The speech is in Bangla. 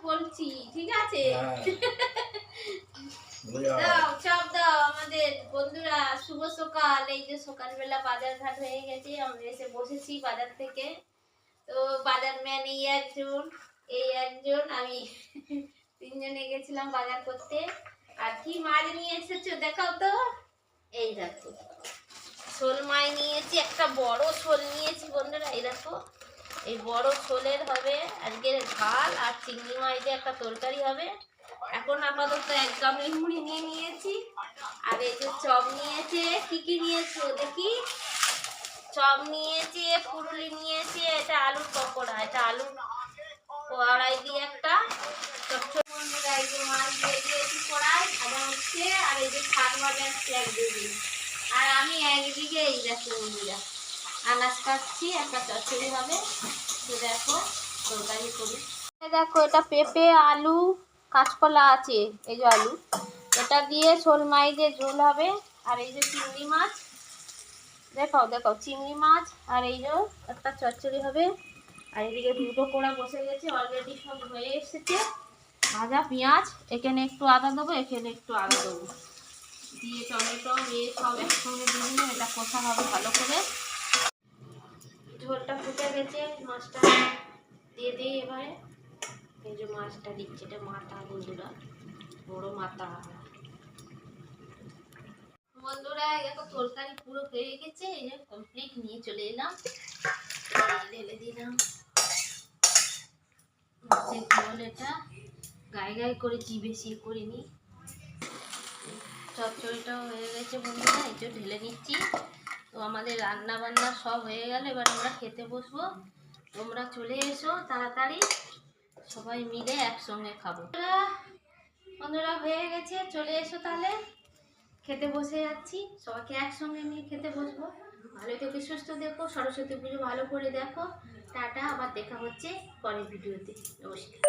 বলছি, ঠিক আছে? দাও চাপ দাও আমাদের বন্ধুরা। শুভ সকাল। এই যে সকালবেলা বাজার ঘাট হয়ে গেছে, আমরা এসে বসেছি বাজার থেকে। তো বাজার ম্যান এই একজন আমি তিনজনে গেছিলাম বাজার করতে। আর কি মাছ নিয়ে এসেছো দেখাও তো। এই দেখো শোল মাছ নিয়েছি, একটা বড় শোল নিয়েছি বন্ধুরা। এই দেখো এই বড় শোলের হবে আজকের ঝাল, আর চিংড়ি মাছ দিয়ে একটা তরকারি হবে। এখন আপাতত এক গামলি মুড়ি নিয়ে নিয়েছি। আর এই যে চপ নিয়েছে। কি কি নিয়েছো দেখি? চপ নিয়েছে, পুরুলি নিয়েছে, এটা আলুর পকোড়া, এটা আলুর কড়াই দিয়ে একটা বন্ধুরা। এই যে মাছ দিয়ে দিয়েছি কড়াই ভাজা হচ্ছে, আর এই যে শাক ভাজা হচ্ছে একদিকে। আর আমি একদিকে এই দেখো বন্ধুরা আনাজ কাটছি, একটা চচ্চড়ি হবে। তো দেখো তরকারি করি। দেখো এটা পেঁপে আলু কাঁচকলা আছে, এই যে আলু, এটা দিয়ে শোল মাছ দিয়ে ঝোল হবে। আর এই যে চিংড়ি মাছ, দেখাও দেখাও চিংড়ি মাছ। আর এই যে একটা চচ্চড়ি হবে। আর এদিকে দুটো কোড়া বসে গেছে, অলরেডি সব হয়ে এসেছে ভাজা। পেঁয়াজ এখানে একটু আদা দেবো, এখানে একটু আদা দেবো, দিয়ে টমেটো দিয়ে সব একসঙ্গে দিয়ে দিলে এটা কষা হবে ভালো করে। ঝোলটা ফুটে গেছে, মাছটা দিয়ে দিই এবারে। এই যে মাছটা দিচ্ছে, এটা মাথা বন্ধুরা, বড় মাথা। বন্ধুরা দেখো তরকারি পুরো হয়ে গেছে, এই যে কমপ্লিট নিয়ে চলে এলাম, ঢেলে দিলাম মাছের ঝোল। এটা গায়ে গায়ে করেছি, বেশি করিনি। চচ্চড়িটাও হয়ে গেছে বন্ধুরা, এই যে ঢেলে নিচ্ছি। তো আমাদের রান্না বান্না সব হয়ে গেল, এবার আমরা খেতে বসবো। তোমরা চলে এসো তাড়াতাড়ি, সবাই মিলে একসঙ্গে খাবো। বন্ধুরা হয়ে গেছে, চলে এসো তাহলে, খেতে বসে যাচ্ছি। সবাইকে একসঙ্গে নিয়ে খেতে বসবো। ভালো থেকে সুস্থ দেখো, সরস্বতী পুজো ভালো করে দেখো। টাটা, আবার দেখা হচ্ছে পরের ভিডিওতে। নমস্কার।